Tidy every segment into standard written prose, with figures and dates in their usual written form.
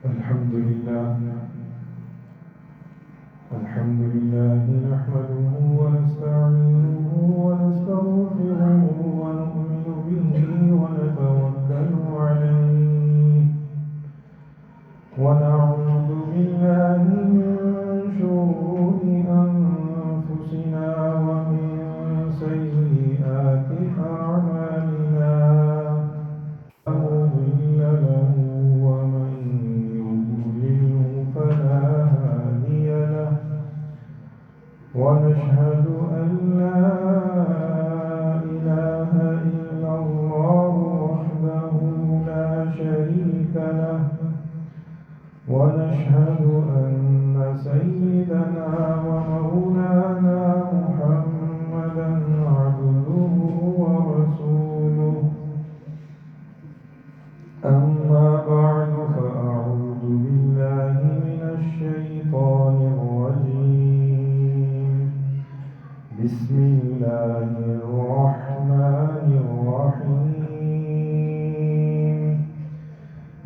الحمد لله نحمده ونستعينه ونستغفره ونؤمن به ونتوكل عليه ونعوذ بالله من شرور أنفسنا ومن سيئات أعمالنا لا مضل له ومن يضلله فلا هادي له ونشهد أن لا إله إلا الله وحده لا شريك له ونشهد أن سيدنا ومولانا محمدا عبده ورسوله أما بعد فأعوذ بالله من الشيطان الرجيم بسم الله الرحمن الرحيم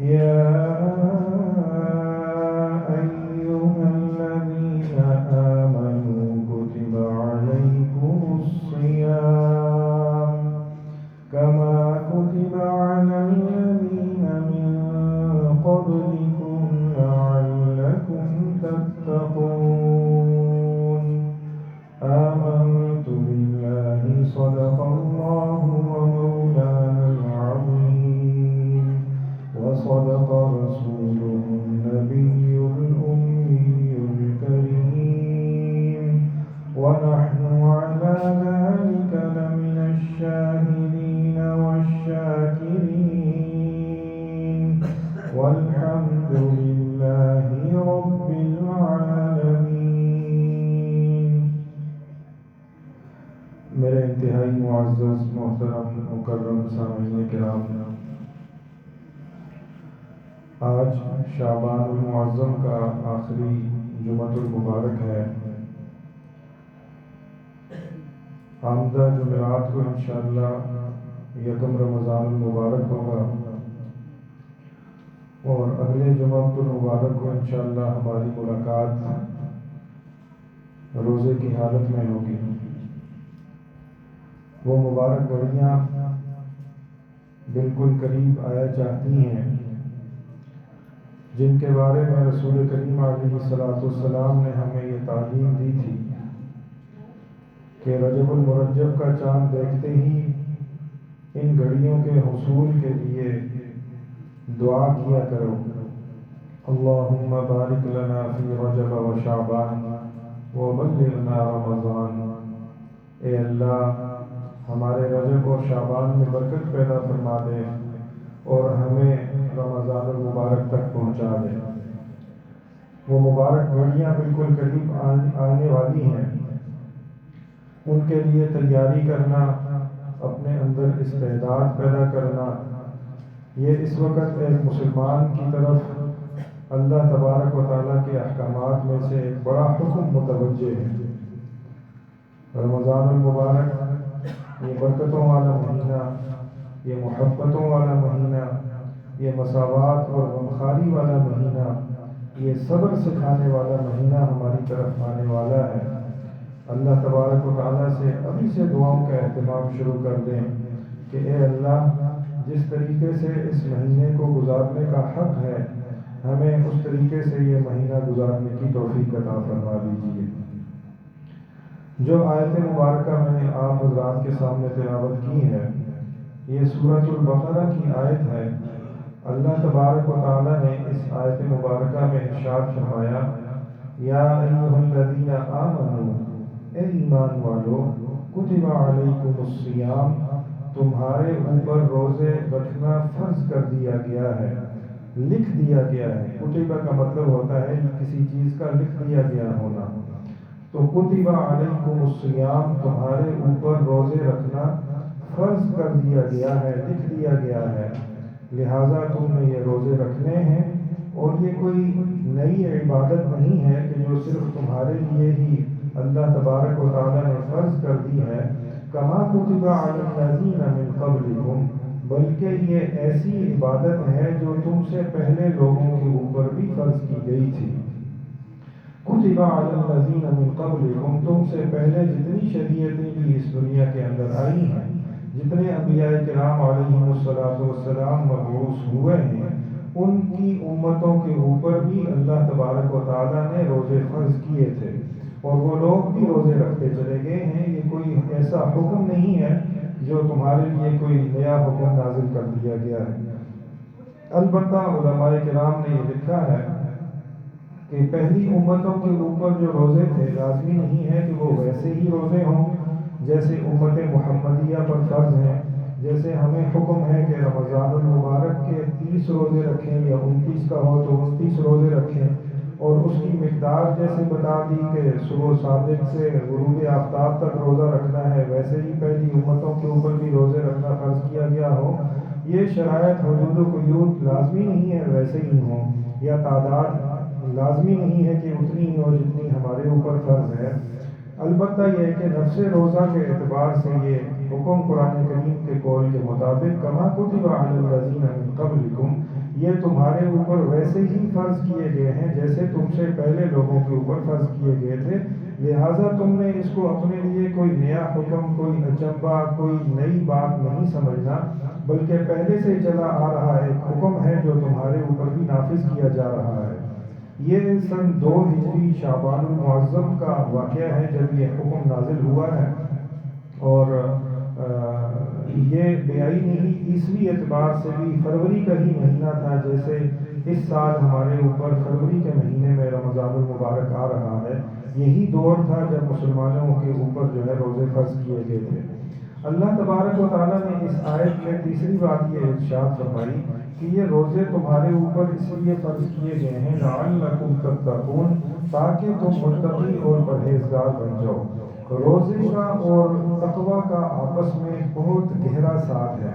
يا أيها الذين آمنوا كتب عليكم الصيام كما كتب على الذين من قبلكم لعلكم تتقون آمنت بالله صدق الله ومولانا العظيم وصدق رسوله النبي الأمي الكريم ونحن على ذلك لمن الشاهدين والشاكرين والحمد لله رب العالمين. میرے انتہائی معزز محترم مکرم سامعین کرام، آج شعبان المعظم کا آخری جمعۃ المبارک ہے. آمدہ جمعرات کو انشاءاللہ یکم رمضان المبارک ہوگا اور اگلے جمعۃ المبارک کو انشاءاللہ ہماری ملاقات روزے کی حالت میں ہوگی. وہ مبارک گھڑیاں بالکل قریب آیا چاہتی ہیں جن کے بارے میں رسول کریم علیہ السلام نے ہمیں یہ تعلیم دی تھی کہ رجب المرجب کا چاند دیکھتے ہی ان گھڑیوں کے حصول کے لیے دعا کیا کرو. اللہم بارک لنا فی رجب و شعبان وبلغنا رمضان. اے اللہ ہمارے رجب اور شعبان میں برکت پیدا فرما دے اور ہمیں رمضان المبارک تک پہنچا دے. وہ مبارک گھڑیاں بالکل قریب آنے والی ہیں. ان کے لیے تیاری کرنا، اپنے اندر استعداد پیدا کرنا، یہ اس وقت ایک مسلمان کی طرف اللہ تبارک و تعالیٰ کے احکامات میں سے ایک بڑا حکم متوجہ ہے. رمضان المبارک یہ برکتوں والا مہینہ، یہ محبتوں والا مہینہ، یہ مساوات اور غمخواری والا مہینہ، یہ صبر سکھانے والا مہینہ ہماری طرف آنے والا ہے. اللہ تبارک و تعالیٰ سے ابھی سے دعاؤں کا اہتمام شروع کر دیں کہ اے اللہ جس طریقے سے اس مہینے کو گزارنے کا حق ہے ہمیں اس طریقے سے یہ مہینہ گزارنے کی توفیق عطا فرما دیجیے. جو آیت مبارکہ میں نے آپ حضرات کے سامنے تلاوت کی ہے یہ سورۃ البقرہ کی آیت ہے. اللہ تبارک و تعالیٰ نے اس آیت مبارکہ میں ارشاد فرمایا یا ایھا الذین آمنوا، اے ایمان والو، کتب علیکم الصیام، تمہارے اوپر روزے رکھنا فرض کر دیا گیا ہے، لکھ دیا گیا ہے. کتبہ کا مطلب ہوتا ہے کسی چیز کا لکھ دیا گیا ہونا. تو کتب علیکم الصیام، تمہارے اوپر روزے رکھنا فرض کر دیا گیا ہے، لکھ دیا گیا ہے. لہٰذا تم نے یہ روزے رکھنے ہیں اور یہ کوئی نئی عبادت نہیں ہے کہ جو صرف تمہارے لیے ہی اللہ تبارک و تعالیٰ نے فرض کر دی ہے. کما کتب علی الذین من قبلکم، بلکہ یہ ایسی عبادت ہے جو تم سے پہلے لوگوں کے اوپر بھی فرض کی گئی تھی۔ کتب علی الذین من قبلکم، تم سے پہلے جتنی شریعتیں بھی اس دنیا کے اندر آئی ہیں، جتنے انبیاء کرام علیہم السلام مبعوث ہوئے ہیں، ان کی امتوں کے اوپر بھی اللہ تبارک و تعالیٰ نے روزے فرض کیے تھے، اور وہ لوگ بھی روزے رکھتے چلے گئے ہیں۔ یہ کوئی ایسا حکم نہیں ہے جو تمہارے لیے کوئی نیا حکم نازل کر دیا گیا ہے۔ البتہ علماء کرام نے یہ لکھا ہے کہ پہلی امتوں کے اوپر جو روزے تھے، لازمی نہیں ہے کہ وہ ویسے ہی روزے ہوں جیسے امت محمدیہ پر فرض ہیں۔ جیسے ہمیں حکم ہے کہ رمضان المبارک کے 30 روزے رکھیں، یا 29 کا ہو تو 29 روزے رکھیں، اور اس کی مقدار جیسے بتا دی کہ صبح صادق سے غروب آفتاب تک روزہ رکھنا ہے، ویسے ہی پہلی امتوں کے اوپر بھی روزے رکھنا فرض کیا گیا ہو۔ یہ شرائط حدود و قیود لازمی نہیں ہے ویسے ہی ہوں، یا تعداد لازمی نہیں ہے کہ اتنی ہی ہو جتنی ہمارے اوپر فرض ہے۔ البتہ یہ ہے کہ نفس روزہ کے اعتبار سے یہ حکم قرآن کریم کے قول کے مطابق کما کتب علی الذین من قبلکم، یہ تمہارے اوپر ویسے ہی فرض کیے گئے ہیں جیسے تم سے پہلے لوگوں کے اوپر فرض کیے گئے تھے، لہٰذا تم نے اس کو اپنے لیے کوئی نیا حکم، کوئی اجنبا، کوئی نئی بات نہیں سمجھنا، بلکہ پہلے سے چلا آ رہا ایک حکم ہے جو تمہارے اوپر بھی نافذ کیا جا رہا ہے۔ یہ سن 2 ہجری شعبان المعظم کا واقعہ ہے جب یہ حکم نازل ہوا ہے، اور یہ بیائی عیسوی اعتبار سے بھی فروری کا ہی مہینہ تھا، جیسے اس سال ہمارے اوپر فروری کے مہینے میں رمضان المبارک آ رہا ہے۔ یہی دور تھا جب مسلمانوں کے اوپر جو ہے روزے فرض کیے گئے تھے۔ اللہ تبارک و تعالیٰ نے اس آیت میں تیسری بات یہ ارشاد فرمائی کہ یہ روزے تمہارے اوپر اس لیے فرض کیے گئے ہیں لعلکم تتقون، تاکہ تم متقی اور پرہیزگار بن جاؤ۔ روزے کا اور تقویٰ کا آپس میں بہت گہرا ساتھ ہے۔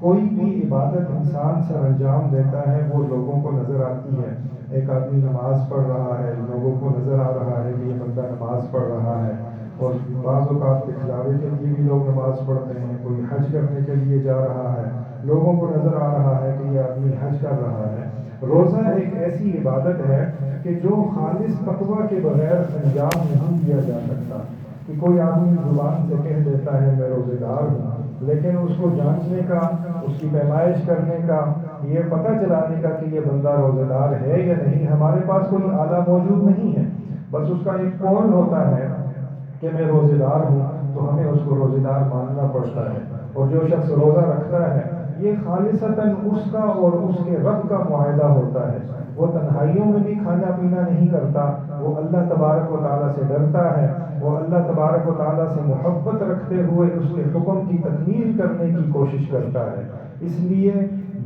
کوئی بھی عبادت انسان سر انجام دیتا ہے وہ لوگوں کو نظر آتی ہے۔ ایک آدمی نماز پڑھ رہا ہے، لوگوں کو نظر آ رہا ہے کہ یہ بندہ نماز پڑھ رہا ہے، اور بعض اوقات دکھلاوے کے لیے بھی لوگ نماز پڑھتے ہیں۔ کوئی حج کرنے کے لیے جا رہا ہے، لوگوں کو نظر آ رہا ہے کہ یہ آدمی حج کر رہا ہے۔ روزہ ایک ایسی عبادت ہے کہ جو خالص تقویٰ کے بغیر انجام نہیں دیا جا سکتا، کہ کوئی آدمی زبان سے کہہ دیتا ہے میں روزے دار ہوں، لیکن اس کو جانچنے کا، اس کی پیمائش کرنے کا، یہ پتہ چلانے کا کہ یہ بندہ روزے دار ہے یا نہیں، ہمارے پاس کوئی آلہ موجود نہیں ہے۔ بس اس کا ایک قول ہوتا ہے کہ میں روزے دار ہوں، تو ہمیں اس کو روزے دار ماننا پڑتا ہے۔ اور جو شخص روزہ رکھتا ہے یہ خالصتاً اس کا اور اس کے رب کا معاہدہ ہوتا ہے۔ وہ تنہائیوں میں بھی کھانا پینا نہیں کرتا، وہ اللہ تبارک و تعالیٰ سے ڈرتا ہے، وہ اللہ تبارک و تعالیٰ سے محبت رکھتے ہوئے اس کے حکم کی تکمیل کرنے کی کوشش کرتا ہے۔ اس لیے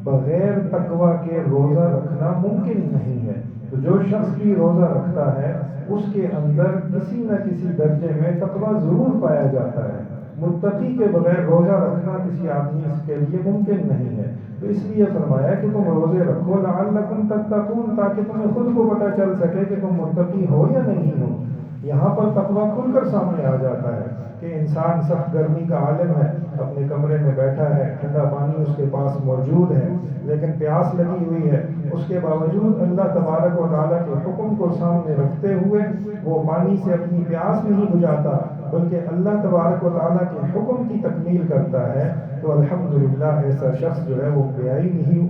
بغیر تقویٰ کے روزہ رکھنا ممکن نہیں ہے۔ تو جو شخص بھی روزہ رکھتا ہے اس کے اندر کسی نہ کسی درجے میں تقویٰ ضرور پایا جاتا ہے۔ متقی کے بغیر روزہ رکھنا کسی آدمی کے لیے ممکن نہیں ہے۔ تو اس لیے فرمایا کہ تم روزے رکھو لعلکم تتقون، تاکہ تمہیں خود کو پتہ چل سکے کہ تم متقی ہو یا نہیں ہو۔ یہاں پر تقویٰ کھل کر سامنے آ جاتا ہے کہ انسان سخت گرمی کا عالم ہے، اپنے کمرے میں بیٹھا ہے، ٹھنڈا پانی اس کے پاس موجود ہے، لیکن پیاس لگی ہوئی ہے، اس کے باوجود اللہ تبارک و تعالیٰ کے حکم کو سامنے رکھتے ہوئے وہ پانی سے اپنی پیاس نہیں بجھاتا، بلکہ اللہ تبارک و تعالیٰ کے حکم کی تکمیل کرتا ہے، تو الحمدللہ ایسا شخص جو ہے وہ بیائی نہیں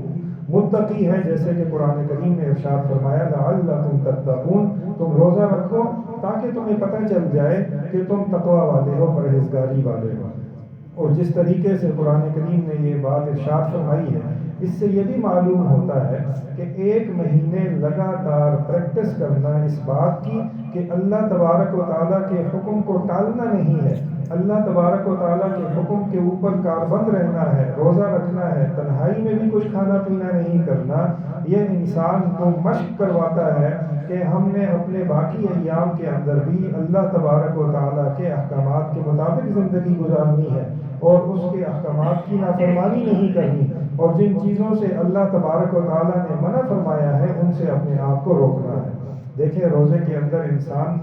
متقی ہے، جیسے کہ قرآن کریم نے ارشاد فرمایا لعلکم تتقون، تم روزہ رکھو تاکہ تمہیں پتہ چل جائے کہ تم تقویٰ والے ہو، پرہیزگاری والے ہو۔ اور جس طریقے سے قرآن کریم نے یہ بات ارشاد فرمائی ہے، اس سے یہ بھی معلوم ہوتا ہے کہ 1 مہینے لگاتار پریکٹس کرنا اس بات کی کہ اللہ تبارک و تعالیٰ کے حکم کو ٹالنا نہیں ہے، اللہ تبارک و تعالیٰ کے حکم کے اوپر کاربند رہنا ہے، روزہ رکھنا ہے، تنہائی میں بھی کچھ کھانا پینا نہیں کرنا۔ یہ انسان کو مشق کرواتا ہے کہ ہم نے اپنے باقی ایام کے اندر بھی اللہ تبارک و تعالیٰ کے احکامات کے مطابق زندگی گزارنی ہے، اور اس کے احکامات کی نافرمانی نہیں کرنی، اور جن چیزوں سے اللہ تبارک و تعالیٰ نے منع فرمایا ہے ان سے اپنے آپ کو روکنا ہے۔ دیکھیں روزے کے اندر انسان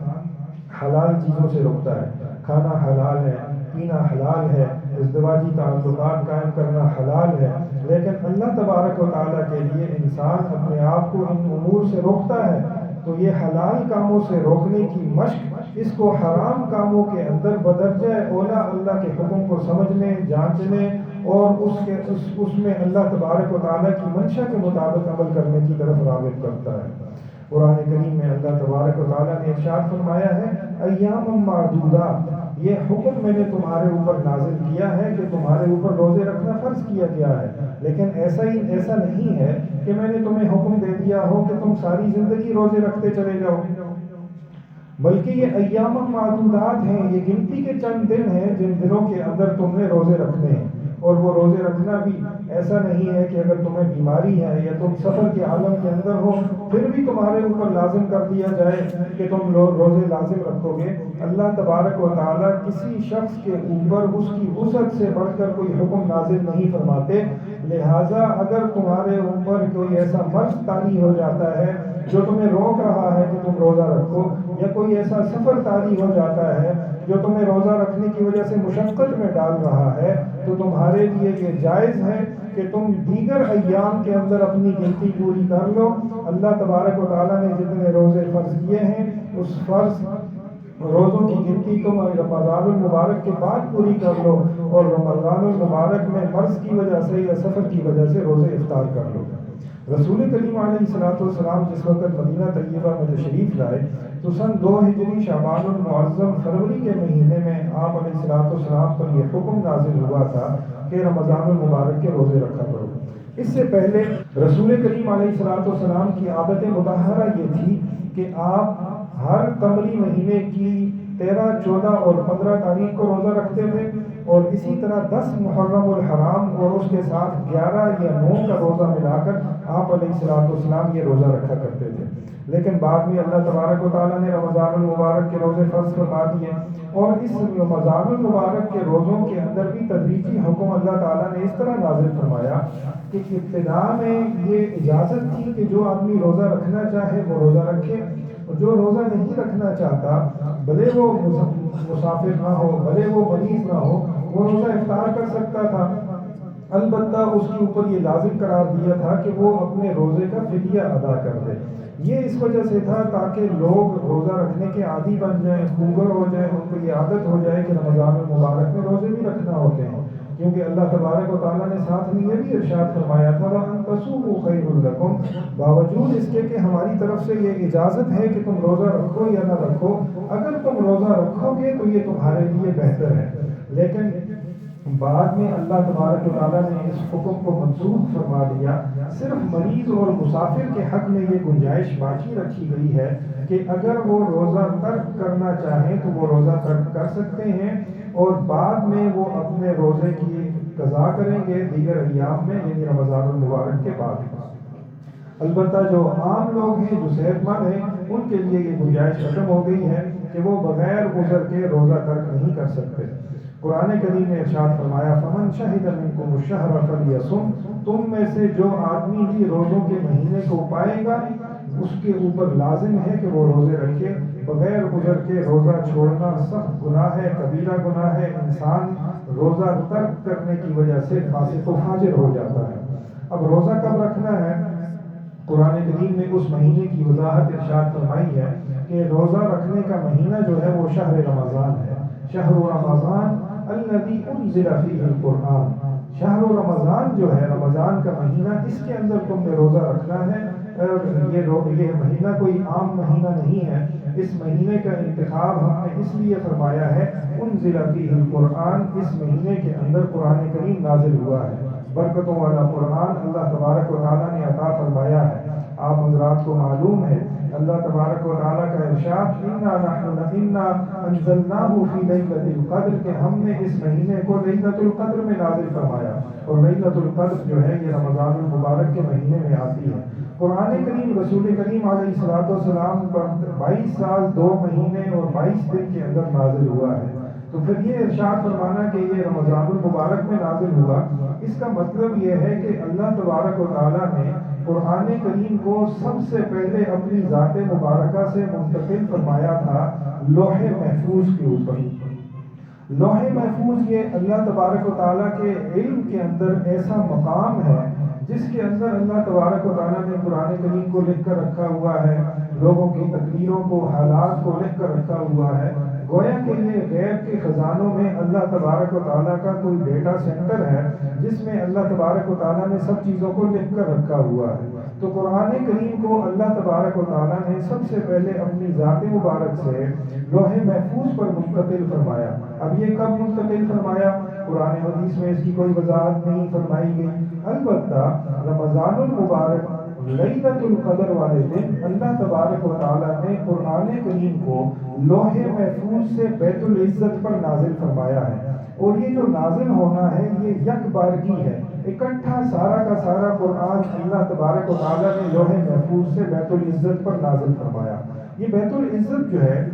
حلال چیزوں سے روکتا ہے، کھانا حلال ہے، پینا حلال ہے، ازدواجی تعلقات قائم کرنا حلال ہے، لیکن اللہ تبارک و تعالیٰ کے لیے انسان اپنے آپ کو ان امور سے روکتا ہے، تو یہ حلال کاموں سے روکنے کی مشق اس کو حرام کاموں کے اندر بدرجہ اولا اللہ کے حکم کو سمجھنے، جانچنے اور اس میں اللہ تبارک و تعالیٰ کی منشا کے مطابق عمل کرنے کی طرف راغب کرتا ہے۔ قرآن کریم میں اللہ تبارک و تعالیٰ نے ارشاد فرمایا ہے ایام معدودات، یہ حکم میں نے تمہارے اوپر نازل کیا ہے کہ تمہارے اوپر روزے رکھنا فرض کیا گیا ہے، لیکن ایسا نہیں ہے کہ میں نے تمہیں حکم دے دیا ہو کہ تم ساری زندگی روزے رکھتے چلے جاؤ، بلکہ یہ ایام معدودات ہیں، یہ گنتی کے چند دن ہیں جن دنوں کے اندر تم نے روزے رکھنے ہیں۔ اور وہ روزے رکھنا بھی ایسا نہیں ہے کہ اگر تمہیں بیماری ہے یا تم سفر کے عالم کے اندر ہو پھر بھی تمہارے اوپر لازم کر دیا جائے کہ تم روزے لازم رکھو گے۔ اللہ تبارک و تعالیٰ کسی شخص کے اوپر اس کی وسعت سے بڑھ کر کوئی حکم نازل نہیں فرماتے، لہٰذا اگر تمہارے اوپر کوئی ایسا مرض طاری ہو جاتا ہے جو تمہیں روک رہا ہے کہ تم روزہ رکھو، یا کوئی ایسا سفر طاری ہو جاتا ہے جو تمہیں روزہ رکھنے کی وجہ سے مشقت میں ڈال رہا ہے، تو تمہارے لیے یہ جائز ہے کہ تم دیگر ایام کے اندر اپنی گنتی پوری کر لو۔ اللہ تبارک و تعالیٰ نے جتنے روزے فرض کیے ہیں اس فرض روزوں کی گنتی تم رمضان المبارک کے بعد پوری کر لو، اور رمضان المبارک میں مرض کی وجہ سے یا سفر کی وجہ سے روزے افطار کر لو۔ رسول کریم علیہ السلام جس وقت مدینہ طیبہ میں تشریف لائے تو سن 2 ہجری شعبان المعظم فروری کے مہینے میں آپ علیہ السلام پر یہ حکم نازل ہوا تھا کہ رمضان المبارک کے روزے رکھا کرو۔ اس سے پہلے رسول کریم علیہ السلام کی عادت مطہرہ یہ تھی کہ آپ ہر قمری مہینے کی 13، 14 اور 15 تاریخ کو روزہ رکھتے تھے، اور اسی طرح 10 محرم الحرام اور اس کے ساتھ 11 یا 9 کا روزہ ملا کر آپ علیہ السلام یہ روزہ رکھا کرتے تھے۔ لیکن بعد میں اللہ تبارک و تعالیٰ نے رمضان المبارک کے روزے فرض فرما دیے، اور اس رمضان المبارک کے روزوں کے اندر بھی تدریجی حکم اللہ تعالیٰ نے اس طرح نازل فرمایا کہ ابتدا میں یہ اجازت تھی کہ جو آدمی روزہ رکھنا چاہے وہ روزہ رکھے، اور جو روزہ نہیں رکھنا چاہتا بھلے وہ مسافر نہ ہو، بھلے وہ مریض نہ ہو، وہ روزہ افطار کر سکتا تھا۔ البتہ اس کے اوپر یہ لازم قرار دیا تھا کہ وہ اپنے روزے کا فدیہ ادا کر دے۔ یہ اس وجہ سے تھا تاکہ لوگ روزہ رکھنے کے عادی بن جائیں، خوگر ہو جائیں، ان کو یہ عادت ہو جائے کہ رمضان المبارک میں روزے بھی رکھنا ہوتے ہیں، کیونکہ اللہ تبارک و تعالیٰ نے ساتھ میں یہ بھی ارشاد فرمایا تھا وَأَن تَصُومُوا خَيْرٌ لَكُمْ، باوجود اس کے کہ ہماری طرف سے یہ اجازت ہے کہ تم روزہ رکھو یا نہ رکھو، اگر تم روزہ رکھو گے تو یہ تمہارے لیے بہتر ہے۔ لیکن بعد میں اللہ تبارک و تعالیٰ نے اس حکم کو منسوخ فرما دیا، صرف مریض اور مسافر کے حق میں یہ گنجائش باقی رکھی گئی ہے کہ اگر وہ روزہ ترک کرنا چاہیں تو وہ روزہ ترک کر سکتے ہیں، اور بعد میں وہ اپنے روزے کی قضا کریں گے دیگر ایام میں، یعنی رمضان المبارک کے بعد۔ البتہ جو عام لوگ ہیں، جو صحت مند ہیں، ان کے لیے یہ گنجائش ختم ہو گئی ہے کہ وہ بغیر عذر کے روزہ ترک نہیں کر سکتے۔ قرآن کریم نے ارشاد فرمایا فَمَن شَهِدَ مِنكُمُ الشَّهْرَ فَلْيَصُمْ، تم میں سے جو آدمی بھی روزوں کے مہینے کو پائے گا اس کے اوپر لازم ہے کہ وہ روزے رکھے۔ بغیر عذر کے روزہ چھوڑنا سخت گناہ ہے، کبیرہ گناہ ہے، انسان روزہ ترک کرنے کی وجہ سے فاسق و فاجر ہو جاتا ہے۔ اب روزہ کب رکھنا ہے؟ قرآن کریم نے اس مہینے کی وضاحت ارشاد فرمائی ہے کہ روزہ رکھنے کا مہینہ جو ہے وہ شہر رمضان ہے۔ شہر رمضان الذی انزل فیہ القرآن، شہر رمضان جو ہے رمضان کا مہینہ، اس کے اندر تم نے روزہ رکھنا ہے۔ یہ مہینہ کوئی عام مہینہ نہیں ہے، اس مہینے کا انتخاب ہم نے اس لیے فرمایا ہے انزل فیہ القرآن، اس مہینے کے اندر قرآن کریم نازل ہوا ہے۔ برکتوں والا قرآن اللہ تبارک و تعالیٰ نے عطا فرمایا ہے۔ آپ حضرات کو معلوم ہے اللہ تبارک و تعالیٰ کا ارشاد اِنَّا أَنزَلْنَاهُ فِي لَيْلَةِ الْقَدْرِ، کہ ہم نے اس مہینے کو لیلۃ القدر میں نازل فرمایا، اور لیلۃ القدر جو ہے یہ رمضان المبارک کے مہینے میں آتی ہے۔ قرآن کریم رسول کریم علیہ السلام پر 22 سال 2 مہینے اور 22 دن کے اندر نازل ہوا ہے۔ تو پھر یہ ارشاد فرمانا کہ یہ رمضان المبارک میں نازل ہوا، اس کا مطلب یہ ہے کہ اللہ تبارک و تعالیٰ نے قرآن کریم کو سب سے پہلے اپنی ذات مبارکہ سے منتقل فرمایا تھا لوح محفوظ کے اوپر۔ لوح محفوظ یہ اللہ تبارک و تعالیٰ کے علم کے اندر ایسا مقام ہے جس کے اندر اللہ تبارک و تعالیٰ نے قرآن کریم کو لکھ کر رکھا ہوا ہے، لوگوں کی تقریروں کو، حالات کو لکھ کر رکھا ہوا ہے، گویا کہ یہ غیب کے خزانوں میں اللہ تبارک و تعالیٰ کا کوئی ڈیٹا سینٹر ہے جس میں اللہ تبارک و تعالیٰ نے سب چیزوں کو لکھ کر رکھا ہوا ہے۔ تو قرآن کریم کو اللہ تبارک و تعالیٰ نے سب سے پہلے اپنی ذات مبارک سے لوح محفوظ پر منتقل فرمایا۔ اب یہ کب منتقل فرمایا؟ قرآن حدیث میں اس کی کوئی وضاحت نہیں فرمائی گئی، البتہ رمضان المبارک لیلۃ القدر والے دن اللہ تبارک و تعالیٰ نے قرآن کریم کو لوح محفوظ سے بیت العزت پر نازل فرمایا ہے، اور یہ جو نازل ہونا ہے یہ یک بارگی ہے، اکٹھا سارا کا سارا قرآن اللہ تبارک و تعالیٰ نے لوح محفوظ سے بیت العزت پر نازل فرمایا۔ یہ بیت العزت جو ہے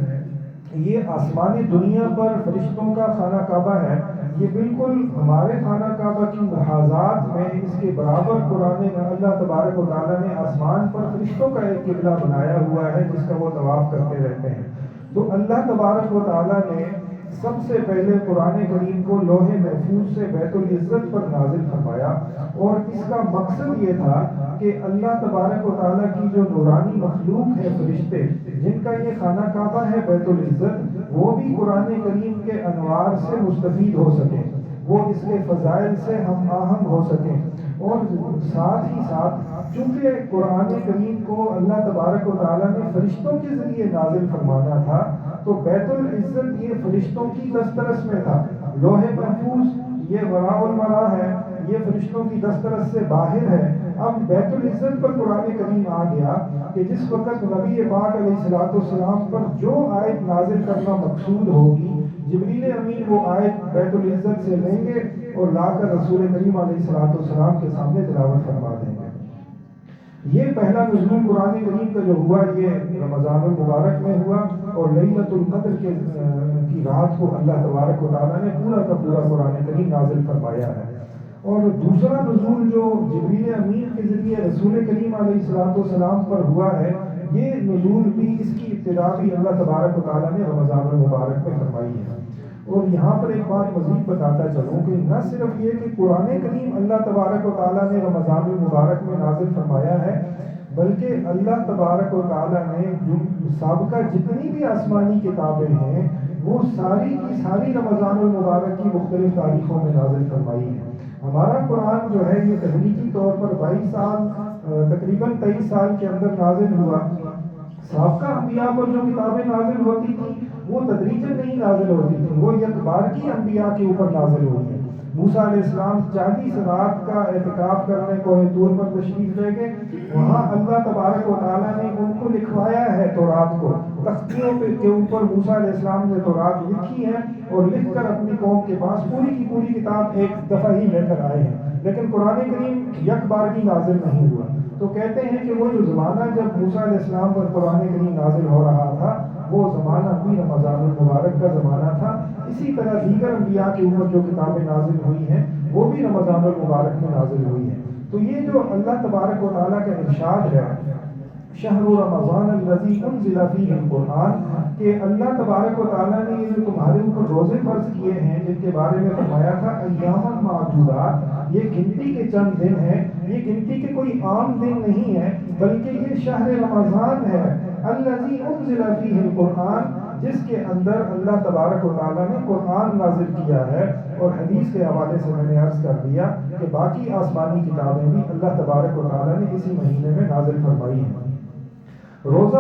یہ آسمانی دنیا پر فرشتوں کا خانہ کعبہ ہے، یہ بالکل ہمارے خانہ کعبہ کی محاذات میں اس کے برابر قرآن اللہ تبارک و تعالیٰ نے آسمان پر فرشتوں کا ایک قبلہ بنایا ہوا ہے جس کا وہ طواف کرتے رہتے ہیں۔ تو اللہ تبارک و تعالیٰ نے سب سے پہلے قرآن کریم کو لوح محفوظ سے بیت العزت پر نازل فرمایا، اور اس کا مقصد یہ تھا کہ اللہ تبارک و تعالیٰ کی جو نورانی مخلوق ہے فرشتے جن کا یہ خانہ کعبہ ہے بیت العزت، وہ بھی قرآن کریم کے انوار سے مستفید ہو سکیں، وہ اس کے فضائل سے ہم آہنگ ہو سکیں، اور ساتھ ہی ساتھ چونکہ قرآن کریم کو اللہ تبارک و تعالیٰ نے فرشتوں کے ذریعے نازل فرمانا تھا تو بیت العزت یہ فرشتوں کی دسترس میں تھا، لوح محفوظ یہ وراء الملا ہے، یہ فرشتوں کی دسترس سے باہر ہے۔ اب بیت العزت پر قرآن کریم آ گیا کہ جس وقت نبی پاک علیہ السلام پر جو آیت نازل کرنا مقصود ہوگی، جبریل امین وہ آیت بیت العزت سے لیں گے اور لا کر رسول کریم علیہ السلام کے سامنے تلاوت فرما دیں گے۔ یہ پہلا نزول قرآن کریم کا جو ہوا یہ رمضان المبارک میں ہوا، اور لیلۃ القدر کی رات کو اللہ تبارک و تعالیٰ نے پورا کا پورا قرآن کریم نازل فرمایا ہے۔ اور دوسرا نزول جو جبریل امین کے ذریعے رسول کریم علیہ السلام پر ہوا ہے، یہ نزول بھی اس کی ابتدا بھی اللہ تبارک و تعالیٰ نے رمضان المبارک میں فرمائی ہے۔ اور یہاں پر ایک بات مزید بتاتا چلوں کہ نہ صرف یہ کہ قرآن کریم اللہ تبارک و تعالیٰ نے رمضان المبارک میں نازل فرمایا ہے، بلکہ اللہ تبارک و تعالیٰ نے جو سابقہ جتنی بھی آسمانی کتابیں ہیں وہ ساری کی ساری رمضان المبارک کی مختلف تاریخوں میں نازل فرمائی ہیں۔ ہمارا قرآن جو ہے یہ تدریجی طور پر 22 سال تقریباً 23 سال کے اندر نازل ہوا۔ سابقہ انبیاء پر جو کتابیں نازل ہوتی تھیں وہ تدریجاً نہیں نازل ہوتی تھیں، وہ یک بار کی انبیاء کے اوپر نازل ہوئی ہیں۔ موسیٰ علیہ السلام 40 رات کا اعتکاف کرنے کوہ طور پر تشریف لے گئے، وہاں اللہ تبارک و تعالیٰ نے ان کو لکھوایا ہے تورات کو، تختیوں کے اوپر موسیٰ علیہ السلام نے تورات لکھی ہے اور لکھ کر اپنی قوم کے پاس پوری کی پوری کتاب ایک دفعہ ہی لے کر آئے ہیں، لیکن قرآن کریم یک بار بھی نازل نہیں ہوا۔ تو کہتے ہیں کہ وہ جو زمانہ جب موسیٰ علیہ السلام پر قرآن کریم نازل ہو رہا تھا وہ زمانہ بھی رمضان المبارک کا زمانہ تھا۔ اسی طرح دیگر انبیاء کے اوپر جو کتابیں نازل ہوئی ہیں وہ بھی رمضان المبارک میں نازل ہوئی ہیں۔ تو یہ جو اللہ تبارک و تعالیٰ کا ارشاد ہے شہر رمضان الذی انزل فیہ القرآن، کہ اللہ تبارک و تعالیٰ نے یہ جو تمہارے اوپر روزے فرض کیے ہیں جن کے بارے میں فرمایا تھا ایام معدودات، یہ گنتی کے چند دن ہیں، یہ گنتی کے کوئی عام دن نہیں ہے بلکہ یہ شہر رمضان ہے الذی انزل فیہ القرآن، جس کے اندر اللہ تبارک و تعالیٰ نے قرآن نازل کیا ہے۔ اور حدیث کے حوالے سے میں نے عرض کر دیا کہ باقی آسمانی کتابیں بھی اللہ تبارک و تعالیٰ نے اسی مہینے میں نازل فرمائی ہیں۔ روزہ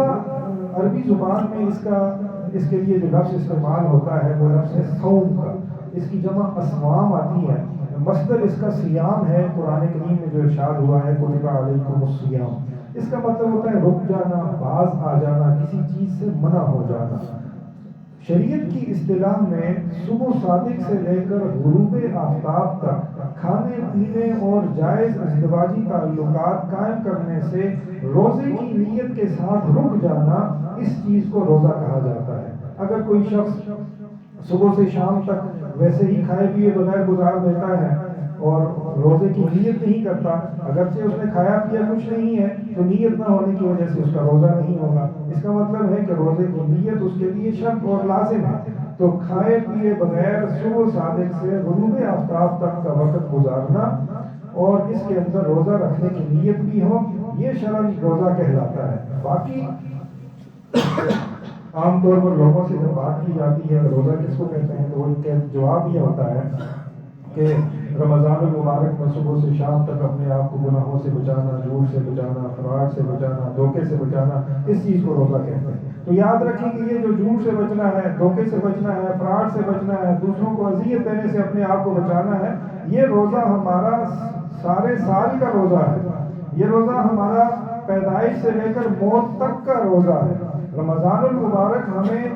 عربی زبان میں اس کے لیے جو لفظ استعمال ہوتا ہے وہ لفظ ہے صوم کا، اس کی جمع اسوام آتی ہے، مصدر اس کا سیام ہے، قرآن کریم میں جو ارشاد ہوا ہے کتب علیکم الصیام، اس کا مطلب ہوتا ہے رک جانا، باز آ جانا، کسی چیز سے منع ہو جانا۔ شریعت کی اصطلاح میں صبح صادق سے لے کر غروب آفتاب تک کھانے پینے اور جائز ازدواجی تعلقات قائم کرنے سے روزے کی نیت کے ساتھ رک جانا، اس چیز کو روزہ کہا جاتا ہے۔ اگر کوئی شخص صبح سے شام تک ویسے ہی کھائے پیے بغیر گزار دیتا ہے اور روزے کی نیت نہیں کرتا، اگرچہ اس نے کھایا پیا کچھ نہیں ہے تو نیت نہ ہونے کی وجہ سے اس کا روزہ نہیں ہوگا۔ اس کا مطلب ہے کہ روزے کی نیت اس کے لیے شرط اور لازم ہے۔ تو کھائے پیے بغیر صبح صادق سے غروب آفتاب تک کا وقت گزارنا اور اس کے اندر روزہ رکھنے کی نیت بھی ہو، یہ شرعاً روزہ کہلاتا ہے۔ باقی عام طور پر لوگوں سے جب بات کی جاتی ہے روزہ کس کو کہتے ہیں، تو ان کا جواب یہ ہوتا ہے کہ رمضان المبارک میں صبح سے شام تک اپنے آپ کو گناہوں سے بچانا، جھوٹ سے بچانا، فراڈ سے بچانا، دھوکے سے بچانا، اس چیز کو روزہ کہتے ہیں۔ تو یاد رکھیں کہ یہ جو جھوٹ سے بچنا ہے، دھوکے سے بچنا ہے، فراڈ سے بچنا ہے، دوسروں کو اذیت دینے سے اپنے آپ کو بچانا ہے، یہ روزہ ہمارا سارے سال کا روزہ ہے۔ یہ روزہ ہمارا پیدائش سے لے کر موت تک کا روزہ ہے۔ رمضان المبارک ہمیں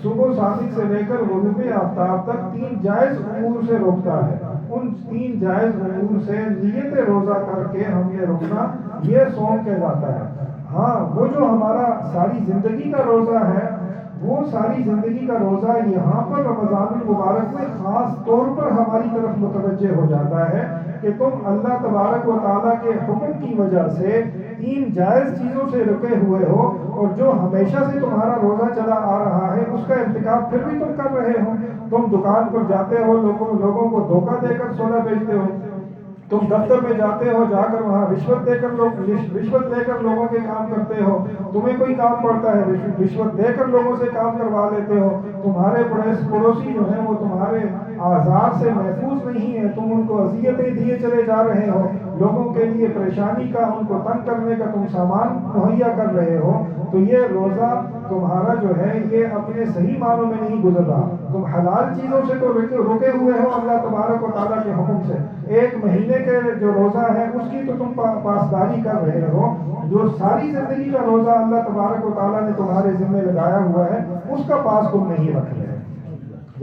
صبح صادق سے لے کر غروب آفتاب تک 3 جائز امور سے روکتا ہے۔ ان 3 جائز امور سے نیت روزہ کر کے ہم نے رکنا، یہ صوم کہلاتا ہے۔ ہاں، وہ جو ہمارا ساری زندگی کا روزہ ہے، وہ ساری زندگی کا روزہ یہاں پر رمضان المبارک میں خاص طور پر ہماری طرف متوجہ ہو جاتا ہے کہ تم اللہ تبارک و تعالیٰ کے حکم کی وجہ سے 3 جائز چیزوں سے رکے ہوئے ہو، اور جو ہمیشہ سے تمہارا روزہ چلا آ رہا ہے اس کا ارتکاب پھر بھی تم کر رہے ہو۔ تم دکان پر جاتے ہو، لوگوں کو دھوکہ دے کر سونا بیچتے ہو، تم دفتر میں جاتے ہو، جا کر وہاں رشوت لے کر لوگوں کے کام کرتے ہو، تمہیں کوئی کام پڑتا ہے رشوت دے کر لوگوں سے کام کروا لیتے ہو، تمہارے پڑوسی جو ہیں وہ تمہارے آزار سے محفوظ نہیں ہے، تم ان کو اذیتیں دیے چلے جا رہے ہو، لوگوں کے لیے پریشانی کا، ان کو تنگ کرنے کا تم سامان مہیا کر رہے ہو، تو یہ روزہ تمہارا جو ہے یہ اپنے صحیح معنوں میں نہیں گزر رہا۔ تم حلال چیزوں سے تو رکے ہوئے ہو اللہ تبارک و تعالیٰ کے حکم سے، 1 مہینے کے جو روزہ ہے اس کی تو تم پاسداری کر رہے ہو، جو ساری زندگی کا روزہ اللہ تبارک و تعالیٰ نے تمہارے ذمہ لگایا ہوا ہے اس کا پاس تم نہیں رکھ رہے۔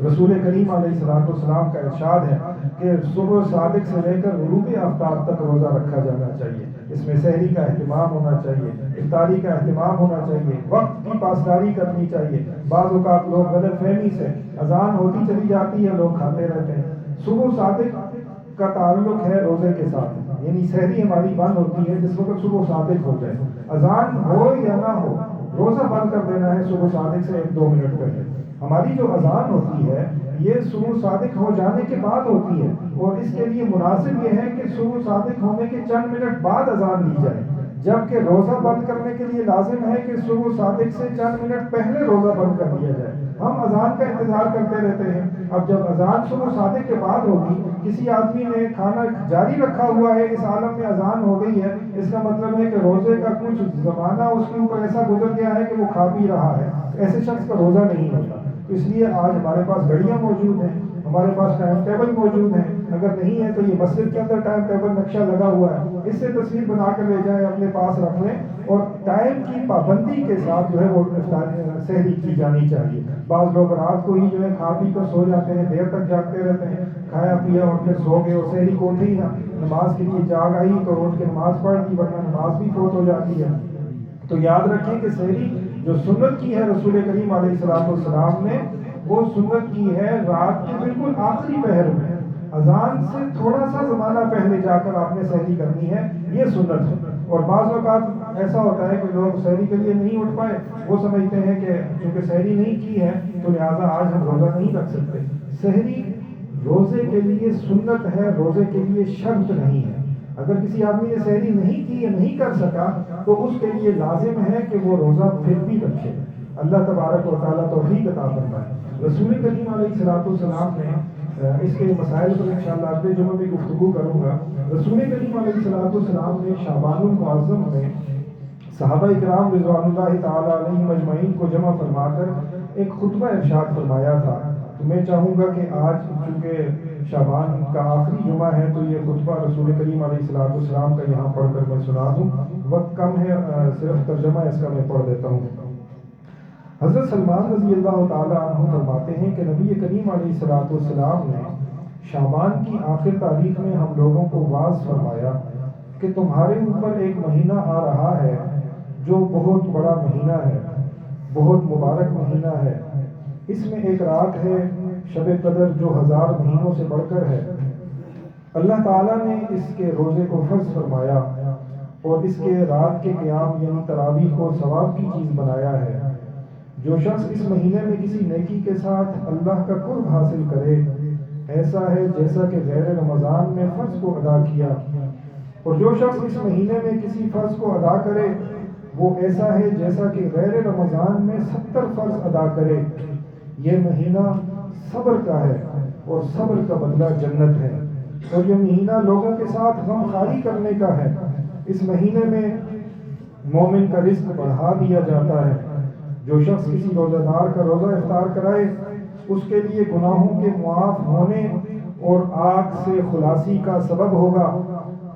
رسول کریم علیہ السلام کا ارشاد ہے کہ صبح صادق سے لے کر غروب آفتاب تک روزہ رکھا جانا چاہیے، اس میں سحری کا اہتمام ہونا چاہیے، افطاری کا اہتمام ہونا چاہیے، وقت کی پاسداری کرنی چاہیے۔ بعض اوقات لوگ غلط فہمی سے اذان ہوتی چلی جاتی ہے، لوگ کھاتے رہتے ہیں۔ صبح صادق کا تعلق ہے روزے کے ساتھ، یعنی سحری ہماری بند ہوتی ہے جس وقت صبح صادق ہو جائے، اذان ہو یا نہ ہو روزہ بند کر دینا ہے صبح صادق سے 1-2 منٹ پہلے۔ ہماری جو اذان ہوتی ہے یہ صبح صادق ہو جانے کے بعد ہوتی ہے، اور اس کے لیے مناسب یہ ہے کہ صبح صادق ہونے کے چند منٹ بعد اذان دی جائے، جبکہ روزہ بند کرنے کے لیے لازم ہے کہ صبح صادق سے چند منٹ پہلے روزہ بند کر دیا جائے۔ ہم اذان کا انتظار کرتے رہتے ہیں۔ اب جب اذان صبح صادق کے بعد ہوگی، کسی آدمی نے کھانا جاری رکھا ہوا ہے، اس عالم میں اذان ہو گئی ہے، اس کا مطلب ہے کہ روزے کا کچھ زمانہ اس کے اوپر ایسا گزر گیا ہے کہ وہ کھا پی رہا ہے، ایسے شخص کا روزہ نہیں ہوتا۔ تو اس لیے آج ہمارے پاس گھڑیاں موجود ہیں، ہمارے پاس ٹائم ٹیبل موجود ہیں، اگر نہیں ہے تو یہ مسجد کے اندر ٹائم ٹیبل نقشہ لگا ہوا ہے، اس سے تصویر بنا کر لے جائیں، اپنے پاس رکھ لیں، اور ٹائم کی پابندی کے ساتھ جو ہے وہ سحری کی جانی چاہیے۔ بعض لوگ رات کو ہی جو ہے کھا پی کر سو جاتے ہیں، دیر تک جاگتے رہتے ہیں، کھایا پیا اور پھر سو گئے، اور سحری کو اٹھی نا، نماز کے لیے جاگ آئی تو اٹھ کے نماز پڑھ لی، ورنہ نماز بھی فوت ہو جاتی ہے۔ تو یاد رکھیں کہ سحری جو سنت کی ہے رسول کریم علیہ السلام نے، وہ سنت کی ہے رات کے بالکل آخری پہر میں، اذان سے تھوڑا سا زمانہ پہلے جا کر آپ نے سحری کرنی ہے، یہ سنت ہے۔ اور بعض اوقات ایسا ہوتا ہے کہ لوگ سحری کے لیے نہیں اٹھ پائے، وہ سمجھتے ہیں کہ چونکہ سحری نہیں کی ہے تو لہٰذا آج ہم روزہ نہیں رکھ سکتے۔ سحری روزے کے لیے سنت ہے، روزے کے لیے شرط نہیں ہے۔ اگر کسی آدمی نے سحری نہیں کی یا نہیں کر سکا تو اس کے لیے لازم ہے کہ وہ روزہ پھر بھی رکھے۔ اللہ تبارک و تعالیٰ توفیق عطا فرمائے۔ رسول کریم علیہ السلام نے اس کے مسائل پر انشاءاللہ اگلے جمعے میں گفتگو کروں گا۔ رسول کریم علیہ السلام نے شعبان المعظم میں صحابہ اکرام رضوان اللہ تعالیٰ علیہم اجمعین کو جمع فرما کر ایک خطبہ ارشاد فرمایا تھا۔ تو میں چاہوں گا کہ آج چونکہ شعبان کا آخری جمعہ ہے تو یہ خطبہ رسول کریم علیہ السلام کا یہاں پڑھ کر میں سنا دوں، وقت کم ہے، صرف ترجمہ اس کا میں پڑھ دیتا ہوں۔ حضرت سلمان رضی اللہ تعالیٰ عنہ فرماتے ہیں کہ نبی کریم علیہ السلام نے شعبان کی آخر تاریخ میں ہم لوگوں کو واعظ فرمایا کہ تمہارے اوپر ایک مہینہ آ رہا ہے جو بہت بڑا مہینہ ہے، بہت مبارک مہینہ ہے، اس میں ایک رات ہے شب قدر جو 1000 مہینوں سے بڑھ کر ہے۔ اللہ تعالیٰ نے اس کے روزے کو فرض فرمایا اور اس کے رات کے قیام یعنی تراویح کو ثواب کی چیز بنایا ہے۔ جو شخص اس مہینے میں کسی نیکی کے ساتھ اللہ کا قرب حاصل کرے ایسا ہے جیسا کہ غیر رمضان میں فرض کو ادا کیا، اور جو شخص اس مہینے میں کسی فرض کو ادا کرے وہ ایسا ہے جیسا کہ غیر رمضان میں 70 فرض ادا کرے۔ یہ مہینہ صبر کا ہے اور صبر کا بدلہ جنت ہے، اور یہ مہینہ لوگوں کے ساتھ غم خواری کرنے کا ہے۔ اس مہینے میں مومن کا رزق بڑھا دیا جاتا ہے۔ جو شخص کسی روزہ دار کا روزہ افطار کرائے اس کے لیے گناہوں کے معاف ہونے اور آگ سے خلاصی کا سبب ہوگا،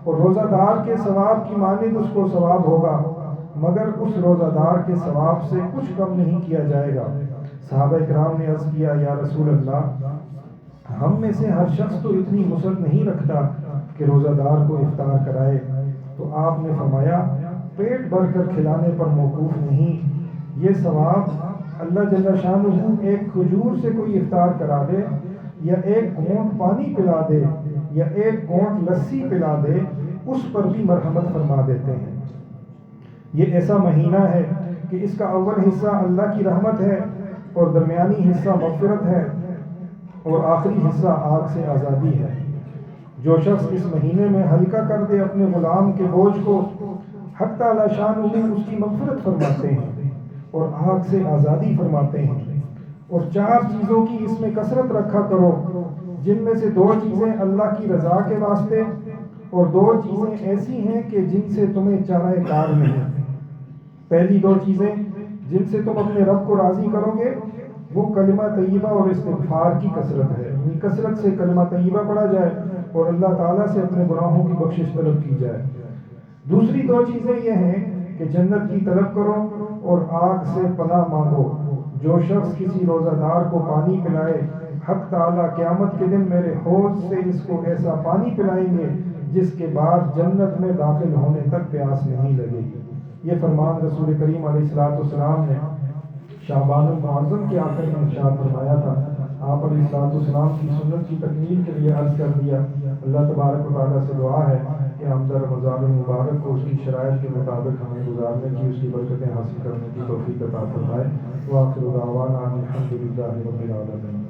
اور روزہ دار کے ثواب کی مانند اس کو ثواب ہوگا، مگر اس روزہ دار کے ثواب سے کچھ کم نہیں کیا جائے گا۔ صحابہ کرام نے عرض کیا، یا رسول اللہ، ہم میں سے ہر شخص تو اتنی وسعت نہیں رکھتا کہ روزہ دار کو افطار کرائے۔ تو آپ نے فرمایا، پیٹ بھر کر کھلانے پر موقوف نہیں، یہ ثواب اللہ جل شانہ ایک کھجور سے کوئی افطار کرا دے، یا ایک گھونٹ پانی پلا دے، یا ایک گھونٹ لسی پلا دے، اس پر بھی مرحمت فرما دیتے ہیں۔ یہ ایسا مہینہ ہے کہ اس کا اول حصہ اللہ کی رحمت ہے، اور درمیانی حصہ مغفرت ہے، اور آخری حصہ آگ سے آزادی ہے۔ جو شخص اس مہینے میں ہلکا کر دے اپنے غلام کے بوجھ کو، حق تعالی شان اس کی مغفرت فرماتے ہیں اور آگ سے آزادی فرماتے ہیں۔ اور 4 چیزوں کی اس میں کثرت رکھا کرو، جن میں سے 2 چیزیں اللہ کی رضا کے واسطے، اور 2 چیزیں ایسی ہیں کہ جن سے تمہیں چارہ کار نہیں۔ پہلی 2 چیزیں جن سے تم اپنے رب کو راضی کرو گے وہ کلمہ طیبہ اور استغفار کی کثرت ہے، یعنی کثرت سے کلمہ طیبہ پڑھا جائے اور اللہ تعالیٰ سے اپنے گناہوں کی بخشش طلب کی جائے۔ دوسری 2 چیزیں یہ ہیں کہ جنت کی طلب کرو اور آگ سے پناہ مانگو۔ جو شخص کسی روزہ دار کو پانی پلائے، حق تعالیٰ قیامت کے دن میرے حوض سے اس کو ایسا پانی پلائیں گے جس کے بعد جنت میں داخل ہونے تک پیاس نہیں لگے گی۔ یہ فرمان رسول کریم علیہ السلام نے شعبان المعظم کے آخر میں ارشاد فرمایا تھا۔ آپ علیہ السلام کی سنت کی تکمیل کے لیے عرض کر دیا۔ اللہ تبارک و تعالیٰ سے دعا ہے کہ آمدہ رمضان المبارک کو اس کی شرائط کے مطابق ہمیں گزارنے کی، اس کی برکتیں حاصل کرنے کی توفیق عطا فرمائے۔ وآخر دعوانا ان الحمد للہ رب العالمین۔